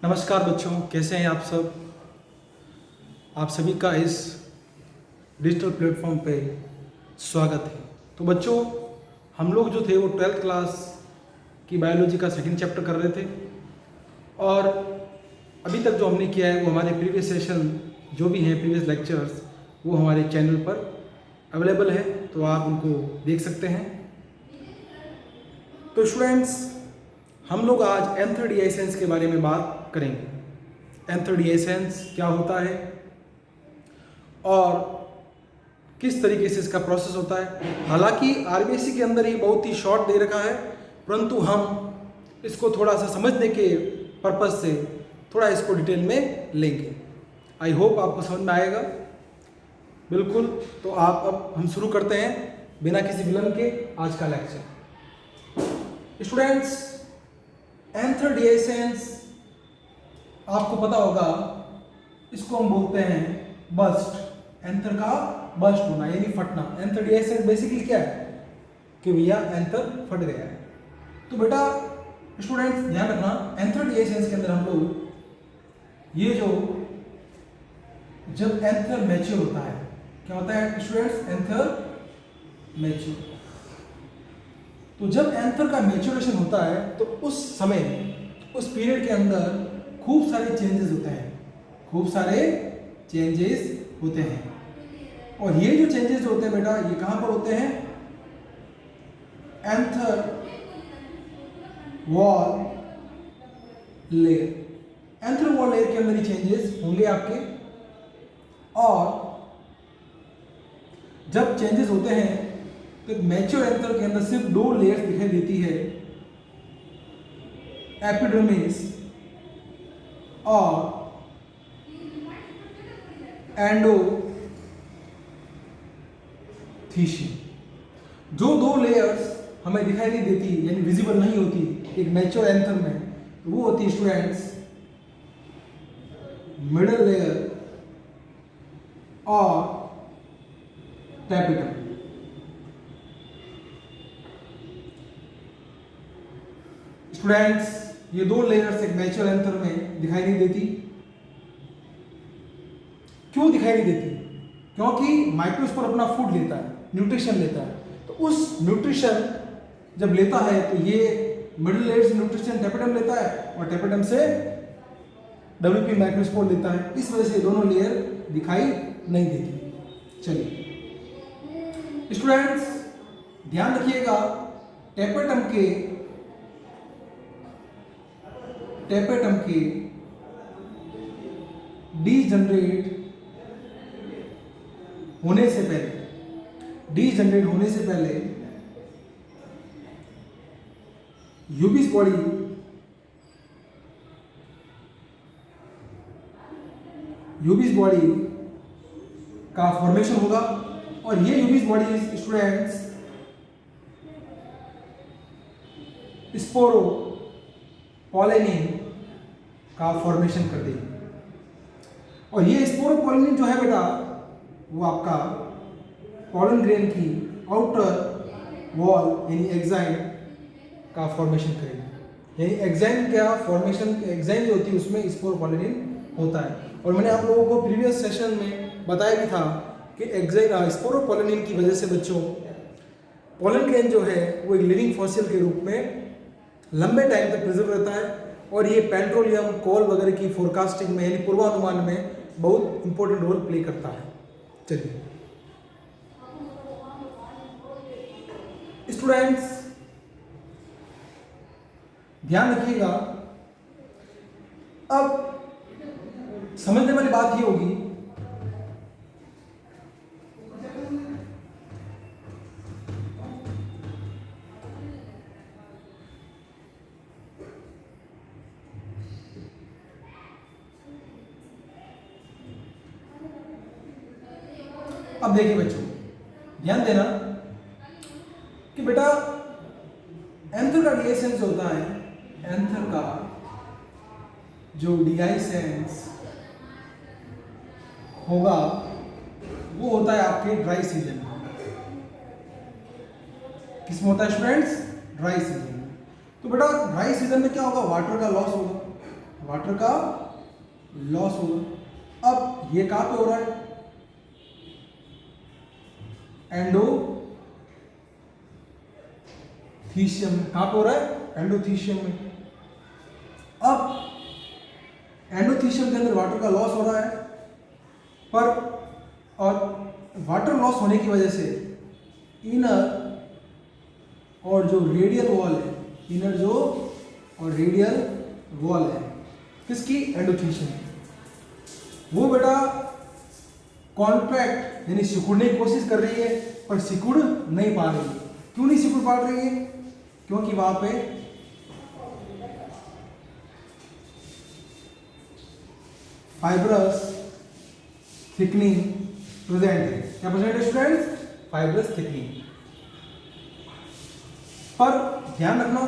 नमस्कार बच्चों, कैसे हैं आप सब। आप सभी का इस डिजिटल प्लेटफॉर्म पे स्वागत है। तो बच्चों, हम लोग जो थे वो 12th क्लास की बायोलॉजी का सेकंड चैप्टर कर रहे थे और अभी तक जो हमने किया है वो हमारे प्रीवियस सेशन जो भी हैं प्रीवियस लेक्चर्स वो हमारे चैनल पर अवेलेबल है, तो आप उनको देख सकते हैं। तो स्टूडेंट्स, हम लोग आज एंथ्रोडिएसेंस के बारे में बात करेंगे। एंथ्रोडिएसेंस क्या होता है और किस तरीके से इसका प्रोसेस होता है। हालांकि आरबीएससी के अंदर ये बहुत ही शॉर्ट दे रखा है, परंतु हम इसको थोड़ा सा समझने के पर्पज से थोड़ा इसको डिटेल में लेंगे। आई होप आपको समझ में आएगा। बिल्कुल, तो आप अब हम शुरू करते हैं बिना किसी विलंब के आज का लेक्चर। स्टूडेंट्स, एंथ्रोडिएसेंस आपको पता होगा, इसको हम बोलते हैं बस्ट। एंथर का बस्ट होना यानी फटना। एंथ्रोडिएसेंस बेसिकली क्या है कि भैया एंथर फट गया है। तो बेटा स्टूडेंट्स ध्यान रखना, एंथ्रोडिएसेंस के अंदर हम लोग ये जो जब एंथर मैच्योर होता है, क्या होता है स्टूडेंट्स, एंथर मैच्योर। तो जब एंथर का मैच्योरेशन होता है तो उस समय उस पीरियड के अंदर खूब सारे चेंजेस होते हैं, खूब सारे चेंजेस होते हैं। और ये जो चेंजेस होते हैं बेटा, ये कहां पर होते हैं, anther wall layer. Anther wall layer के अंदर ये चेंजेस होंगे आपके। और जब चेंजेस होते हैं तो मैच्योर एंथर के अंदर सिर्फ दो लेयर्स दिखाई देती है, एपिडर्मिस और एंडोथीशियम। जो दो लेयर्स हमें दिखाई नहीं देती यानी विजिबल नहीं होती एक मैच्योर एंथर में, तो वो होती है स्टूडेंट्स मिडल लेयर और टैपिटम। स्टूडेंट्स, ये दो लेयर्स एक मैच्योर एंथर में दिखाई नहीं देती। क्यों दिखाई नहीं देती? क्योंकि माइक्रोस्पोर अपना फूड लेता है, न्यूट्रिशन लेता है। तो उस न्यूट्रिशन जब लेता है तो ये मिडिल लेयर से न्यूट्रिशन टैपेटम लेता है और टैपेटम से डब्ल्यूपी माइक्रोस्पोर लेता है। इस वजह से दोनों लेयर दिखाई नहीं देती। चलिए स्टूडेंट्स ध्यान रखिएगा, टैपेटम के डीजनरेट होने से पहले यूबिस बॉडी का फॉर्मेशन होगा। और ये यूबिस बॉडी स्टूडेंट्स स्पोरोपोलेनिन का फॉर्मेशन कर देगी। और ये स्पोरोपोलेनिन जो है बेटा, वो आपका पॉलन ग्रेन की आउटर वॉल यानी एक्साइन का फॉर्मेशन करेगी। यानी एक्साइन क्या फॉर्मेशन, एक्साइन जो होती है उसमें स्पोरोपोलेनिन होता है। और मैंने आप लोगों को प्रीवियस सेशन में बताया भी था कि एक्साइन स्पोरोपोलेनिन की वजह से बच्चों पॉलन ग्रेन जो है वो एक लिविंग फॉसिल के रूप में लंबे टाइम तक प्रिजर्व रहता है। और ये पेट्रोलियम कोल वगैरह की फोरकास्टिंग में यानी पूर्वानुमान में बहुत इंपॉर्टेंट रोल प्ले करता है। चलिए स्टूडेंट्स ध्यान रखिएगा, अब समझने वाली बात ये होगी अब देखिए बच्चों ध्यान देना कि बेटा एंथर का डीएसेंस होता है, एंथर का जो डीआईसेंस होगा वो होता है आपके ड्राई सीजन में। किसमें होता है स्टूडेंट्स? ड्राई सीजन में। तो बेटा ड्राई सीजन में क्या होगा, वाटर का लॉस होगा। वाटर का लॉस होगा। अब ये कहाँ पे हो रहा है, एंडोथीशियम में। कहाँ पे हो रहा है, एंडोथीशियम में। अब एंडोथीशियम के अंदर वाटर का लॉस हो रहा है, पर और वाटर लॉस होने की वजह से इनर और जो रेडियल वॉल है, इनर जो और रेडियल वॉल है किसकी, एंडोथीशियम, वो बेटा कॉन्ट्रैक्ट यानी सिकुड़ने की कोशिश कर रही है, पर सिकुड़ नहीं पा रही है। क्यों नहीं सिकुड़ पा रही है, क्योंकि वहां पे फाइब्रस थिकनिंग प्रेजेंट है। क्या प्रेजेंट है स्टूडेंट्स, फाइब्रस थिकनिंग। पर ध्यान रखना,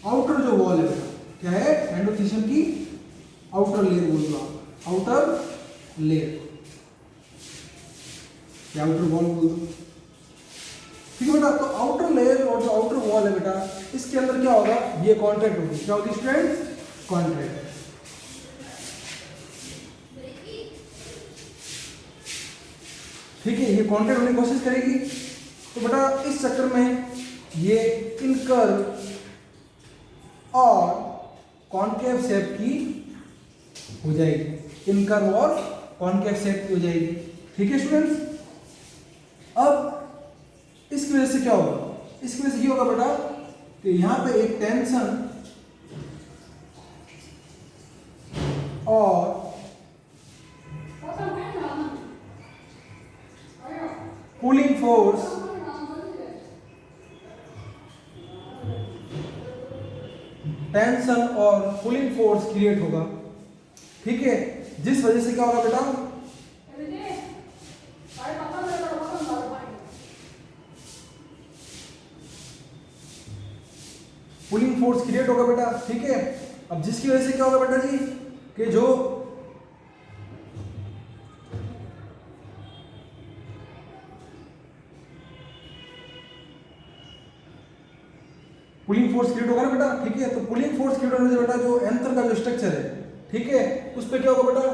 आउटर जो वॉल है बेटा क्या है, एंडोथीशियम की आउटर लेयर बोल दो, आउटर लेयर या आउटर वॉल बोल दो, ठीक है बेटा। तो आउटर लेयर और जो आउटर वॉल है बेटा, इसके अंदर क्या होगा, ये कॉन्ट्रैक्ट होगी। क्या होगी स्टूडेंट्स, कॉन्ट्रैक्ट। ठीक है, ये कॉन्ट्रैक्ट होने की कोशिश करेगी। तो बेटा इस चक्कर में ये इनकर्व और कॉनकेव शेप की हो जाएगी, इनकर्व और कॉनकेव शेप की हो जाएगी। ठीक है स्टूडेंट्स। अब इसकी वजह से क्या होगा, इसकी वजह से ये होगा बेटा कि यहां पे एक टेंशन और पुलिंग फोर्स टेंशन और पुलिंग फोर्स क्रिएट होगा। ठीक है, जिस वजह से क्या होगा बेटा, पुलिंग फोर्स क्रिएट होगा बेटा। ठीक है, अब जिसकी वजह से क्या होगा बेटा जी, कि जो पुलिंग फोर्स क्रिएट होगा ना बेटा। ठीक है, तो पुलिंग फोर्स क्रिएट होने से बेटा जो एंथर का जो स्ट्रक्चर है, ठीक है, उस पर क्या होगा बेटा,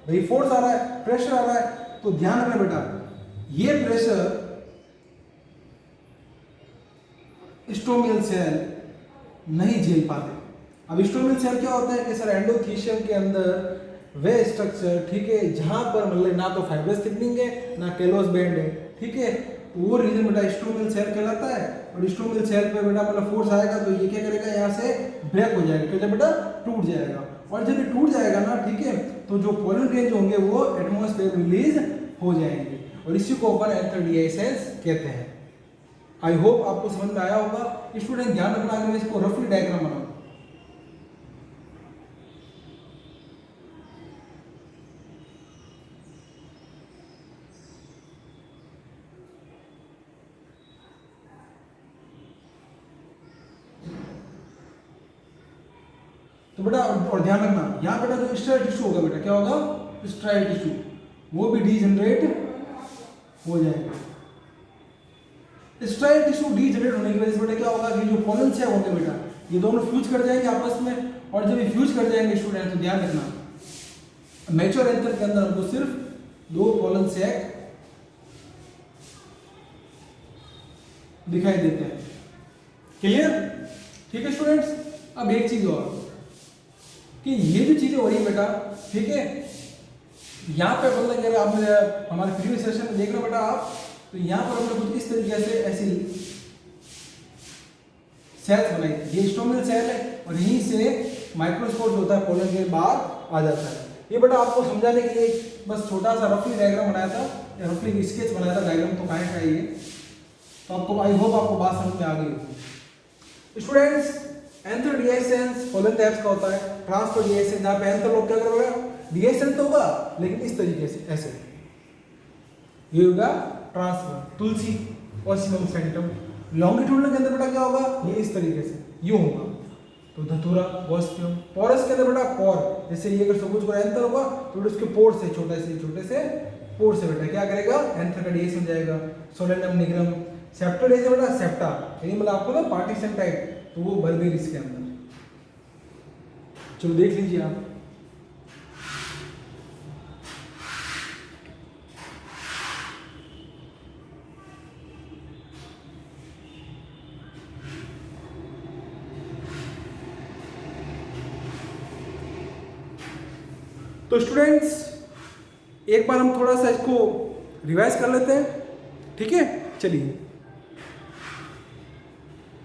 भाई फोर्स आ रहा है, प्रेशर आ रहा है। तो ध्यान रखना बेटा, ये प्रेशर स्टोमियल सेल नहीं झेल पाते। अब स्टोमियल सेल क्या होता है कि सर एंडोथीशियम के अंदर वे स्ट्रक्चर, ठीक है, जहां पर मतलब ना तो फाइब्रस थिकनिंग है ना कैलोस बैंड है। ठीक है, वो रीजन बेटा स्टोमियल सेल कहलाता है। और स्टोमियल सेल पे बेटा मतलब फोर्स आएगा तो ये क्या करेगा, यहाँ से ब्रेक हो जाएगा, क्या बेटा, टूट जाएगा। और जब ये टूट जाएगा ना, ठीक है, तो जो पोलन ग्रेन जो होंगे वो एटमॉस्फेयर में रिलीज हो जाएंगे, और इसी को अपन एंथर डीआईएसएस कहते हैं। आई होप आपको समझ में आया होगा। स्टूडेंट ध्यान रखना, अगर मैं इसको रफली डायग्राम बनाऊं, तो बेटा और ध्यान रखना, यहाँ बेटा जो स्ट्राइल टिश्यू होगा बेटा, क्या होगा, स्ट्राइल टिश्यू, वो भी डीजनरेट हो जाएगा। स्ट्राइल टिश्यू डीजनरेट होने की वजह से बेटा क्या होगा कि जो पोलन सेल होंगे बेटा, ये दोनों फ्यूज कर जाएंगे आपस में। और जब ये फ्यूज कर जाएंगे स्टूडेंट, तो ध्यान रखना, मैच्योर एंथर के अंदर हमको सिर्फ 2 पोलन सैक दिखाई देते हैं। क्लियर? ठीक है स्टूडेंट्स। अब एक चीज और कि ये जो चीजें हो रही है बेटा, ठीक है, यहाँ पे मतलब अगर आपने हमारे प्रीवियस सेशन में देख रहे हो बेटा आप, तो यहाँ पर हमने कुछ इस तरीके से ऐसी सेल्स बनाई थी। ये स्टोमियल सेल है और यहीं से माइक्रोस्कोप जो होता है पोलन के बाहर आ जाता है। ये बेटा आपको समझाने के लिए बस छोटा सा रफली डायग्राम बनाया था, या रफली स्केच बनाया था, डायग्राम तो कहाँ का ये, तो आपको आई होप आपको बात समझ में आ गई होगी। स्टूडेंट्स, एंथर डीआईएसएस पोलन टाइप्स का होता है। ट्रांसफर डीआईएसएस, जहाँ पे एंथर लोग क्या करोगे, डीआईएसएस तो होगा लेकिन इस तरीके से, ऐसे ये होगा ट्रांसफर। तुलसी ओसियम सेंटम। लॉन्गिट्यूडनल के अंदर बेटा क्या होगा, ये इस तरीके से यूं होगा। तो धतूरा वॉस्पियम। पोरस के अंदर बेटा पोर, जैसे ये अगर सपोज कोई एंथर होगा तो उसके पोर से छोटे से पोर से बेटा क्या करेगा, एंथर का डीआईएसएस हो जाएगा। Solanum nigrum. सेप्टा डीआईएसएस बेटा, सेप्टा यानी मतलब आपको ना पार्टीशन टाइप, तो वो बल्बेर इसके अंदर। चलो देख लीजिए आप। तो स्टूडेंट्स एक बार हम थोड़ा सा इसको रिवाइज कर लेते हैं, ठीक है। चलिए,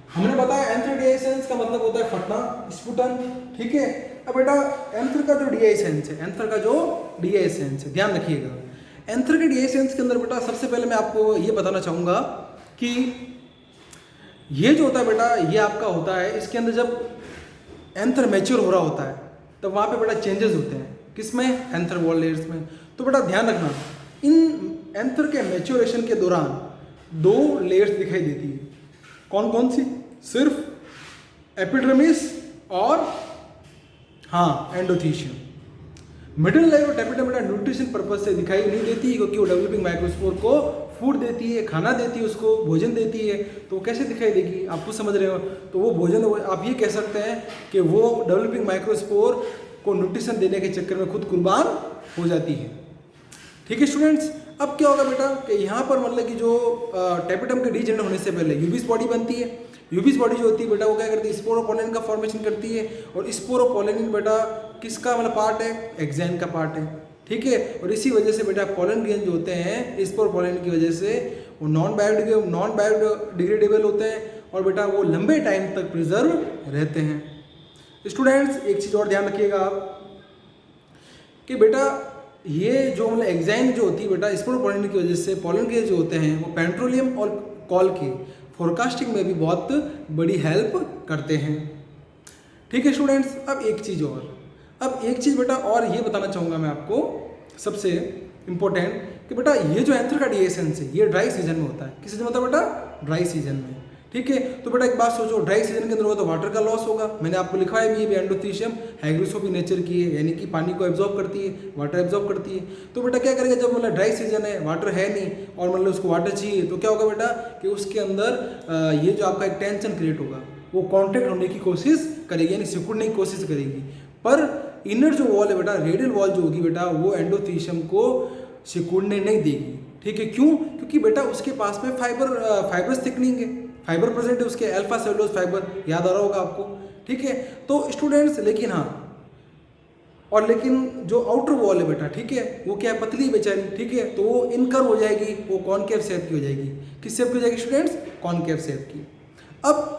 हमने बताया एंथर डीआईसेंस का मतलब होता है फटना, स्फुटन, ठीक है। अब बेटा एंथर का जो डीआईसेंस है, एंथर का जो डीआईसेंस है, ध्यान रखिएगा। एंथर के डीआईसेंस के अंदर बेटा सबसे पहले मैं आपको ये बताना चाहूँगा कि ये जो होता है बेटा, ये आपका होता है, इसके अंदर जब एंथर मैच्योर हो रहा होता है तब वहाँ पे बेटा चेंजेस होते हैं, किसमें, एंथर वॉल लेयर्स में। तो बेटा ध्यान रखना, इन एंथर के मैच्योरेशन के दौरान 2 लेयर्स दिखाई देती है। कौन कौन सी, सिर्फ एपिडर्मिस और हाँ endothecium. Middle layer of epidermis बेटा न्यूट्रिशन पर्पज से दिखाई नहीं देती, क्योंकि वो डेवलपिंग माइक्रोस्पोर को फूड देती है, खाना देती है, उसको भोजन देती है। तो वो कैसे दिखाई देगी, आप कुछ समझ रहे हो। तो वो भोजन, आप ये कह सकते हैं कि वो डेवलपिंग माइक्रोस्पोर को न्यूट्रिशन देने के चक्कर में खुद कुर्बान हो जाती है, ठीक है स्टूडेंट्स। अब क्या होगा बेटा कि यहाँ पर मतलब कि जो टेपिडम के डीजेनरेट होने से पहले यूबिस बॉडी बनती है। यूबिस बॉडी जो होती है बेटा वो क्या करती है, स्पोरोपोलिन का फॉर्मेशन करती है। और स्पोरोपोलिन बेटा किसका मतलब पार्ट है, एक्सैन का पार्ट है, ठीक है। और इसी वजह से बेटा पोलन ग्रेन जो होते हैं स्पोरोपोलिन की वजह से वो नॉन बायोडिग्रेडेबल होते हैं और बेटा वो लंबे टाइम तक प्रिजर्व रहते हैं। स्टूडेंट्स एक चीज़ और ध्यान रखिएगा आप कि बेटा ये जो मतलब एग्जाइन जो होती है बेटा स्पोरोपोलिन की वजह से पोलन ग्रेन जो होते हैं वो पेट्रोलियम और कॉल के फोरकास्टिंग में भी बहुत बड़ी हेल्प करते हैं, ठीक है स्टूडेंट्स। अब एक चीज़ बेटा और ये बताना चाहूँगा मैं आपको सबसे इम्पोर्टेंट कि बेटा ये जो एंथर का डीएसेंस है ये ड्राई सीजन में होता है। किस सीजन में होता है बेटा, ड्राई सीजन में, ठीक है। तो बेटा एक बात सोचो, ड्राई सीजन के अंदर होगा तो वाटर का लॉस होगा। मैंने आपको लिखा है भी एंडोथीशियम हाइग्रोस्कोपिक नेचर की है, यानी कि पानी को एब्जॉर्ब करती है, वाटर एब्जॉर्ब करती है। तो बेटा क्या करेगा, जब मतलब ड्राई सीजन है, वाटर है नहीं और मतलब उसको वाटर चाहिए, तो क्या होगा बेटा कि उसके अंदर ये जो आपका एक टेंशन क्रिएट होगा, वो कॉन्टैक्ट होने की कोशिश करेगी, यानी सिकुड़ने की कोशिश करेगी। पर इनर जो वॉल है बेटा, रेडियल वॉल जो होगी बेटा, वो एंडोथीशियम को सिकुड़ने नहीं देगी, ठीक है। क्यों, क्योंकि बेटा उसके पास में फाइबर थिकनिंग है, फाइबर प्रेजेंट है उसके, अल्फा सेलुलोज फाइबर, याद आ रहा होगा आपको, ठीक है। तो स्टूडेंट्स लेकिन लेकिन जो आउटर वॉल है बेटा, ठीक है, वो क्या है, पतली बेचारी, ठीक है। तो वो इनकर्व हो जाएगी, वो कॉनकेव शेप की हो जाएगी। किस शेप की हो जाएगी स्टूडेंट्स, कॉनकेव शेप की। अब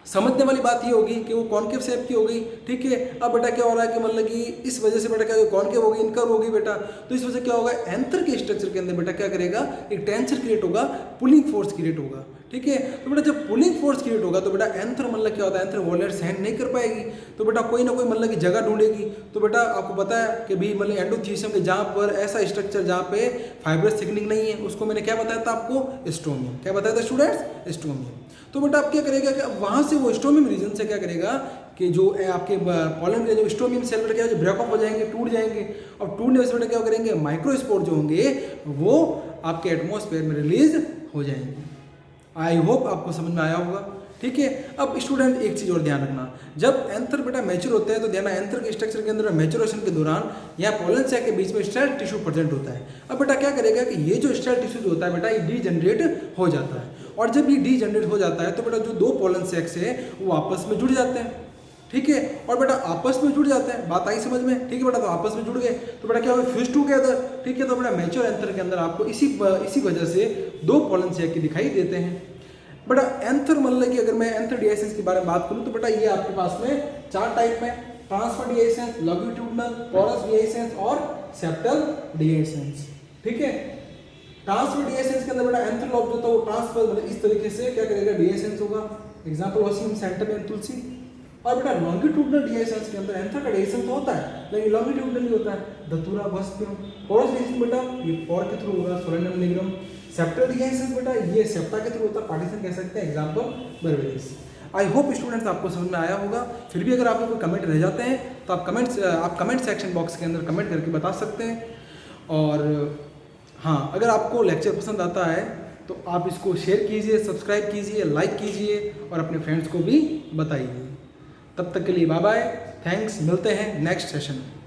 समझने वाली बात ये होगी कि वो कॉनकेव शेप की हो गई, ठीक है। अब बेटा क्या हो रहा है कि मतलब कि इस वजह से बेटा क्या कॉनकेव हो गई, इनकर्व हो गई बेटा। तो इस वजह से क्या होगा, एंथर के स्ट्रक्चर के अंदर बेटा क्या करेगा, एक टेंशन क्रिएट होगा, पुलिंग फोर्स क्रिएट होगा, ठीक है। तो बेटा जब पुलिंग फोर्स क्रिएट होगा तो बेटा एंथर मतलब क्या होता है, एंथर वॉल सहन नहीं कर पाएगी, तो बेटा कोई ना कोई मतलब की जगह ढूंढेगी। तो बेटा आपको पता है कि भी मतलब एंडोथीशियम के जहाँ पर ऐसा स्ट्रक्चर जहाँ पे फाइब्रस थिकनिंग नहीं है, उसको मैंने क्या बताया था आपको, स्ट्रोमियम। क्या बताया था स्टूडेंट्स, स्ट्रोमियम। तो बेटा अब क्या करेगा कि अब वहाँ से वो स्ट्रोमियम रीजन से क्या करेगा कि जो आपके पोलन के जो स्ट्रोमियम सेल बेटा क्या ब्रेकअप हो जाएंगे, टूट जाएंगे। अब टूटने से बेटा क्या करेंगे, माइक्रोस्पोर जो होंगे वो आपके एटमॉस्फेयर में रिलीज हो जाएंगे। आई होप आपको समझ में आया होगा, ठीक है। अब स्टूडेंट एक चीज़ और ध्यान रखना, जब एंथर बेटा मैच्योर होते हैं तो ध्यान एंथर के स्ट्रक्चर के अंदर मैच्योरेशन के दौरान यहाँ पोलन सैक के बीच में स्टेल टिश्यू प्रेजेंट होता है। अब बेटा क्या करेगा कि ये जो स्टेल टिश्यू जो होता है बेटा ये डीजनरेट हो जाता है, और जब ये डीजनरेट हो जाता है तो बेटा जो 2 पोलन सैक्स है वो आपस में जुड़ जाते हैं, ठीक है। और बेटा आपस में जुड़ जाते हैं, बात आई समझ में, ठीक है बेटा। तो आपस में जुड़ गए तो बेटा क्या होगा, फ्यूज टुगेदर, ठीक है। तो बेटा मैच्योर एंथर के अंदर आपको इसी वजह से 2 पोलन सैक दिखाई देते हैं। बेटा एंथर मतलब कि अगर मैं एंथर डीआईसेंस के बारे में बात करूं तो बेटा ये आपके पास में 4 टाइप में, ट्रांसफर डीआईसेंस, लॉन्गिट्यूडिनल, पोरस डीआईसेंस और सेप्टल डीआईसेंस, ठीक है। ट्रांसफर डीआईसेंस के अंदर बेटा एंथर लॉब जो होता है वो ट्रांसफर मतलब इस तरीके से क्या करेगा, डीआईसेंस होगा। एग्जांपल वसीम सेंटर में तुलसी। और बेटा लॉन्गिट्यूडिनल डीआईसेंस के अंदर एंथर का डीआईसेंस तो होता है लेकिन लॉन्गिट्यूडिनल नहीं होता है, धतूरा वस्त्र। पोरस डीआईसेंस बेटा ये पोर के थ्रू होगा, सोलेनम निग्रम। सेप्टल डीआईसेंस बेटा ये सेप्टा के थ्रू होता है, पार्टीशन कह सकते हैं, example berberis. I hope students आपको समझ में आया होगा। फिर भी अगर आपके कोई कमेंट रह जाते हैं तो आप कमेंट सेक्शन बॉक्स के अंदर कमेंट करके बता सकते हैं। और हाँ, अगर आपको लेक्चर पसंद आता है तो आप इसको शेयर कीजिए, सब्सक्राइब कीजिए, लाइक कीजिए और अपने फ्रेंड्स को भी बताइए। तब तक के लिए बाय बाय। थैंक्स, मिलते हैं नेक्स्ट सेशन में।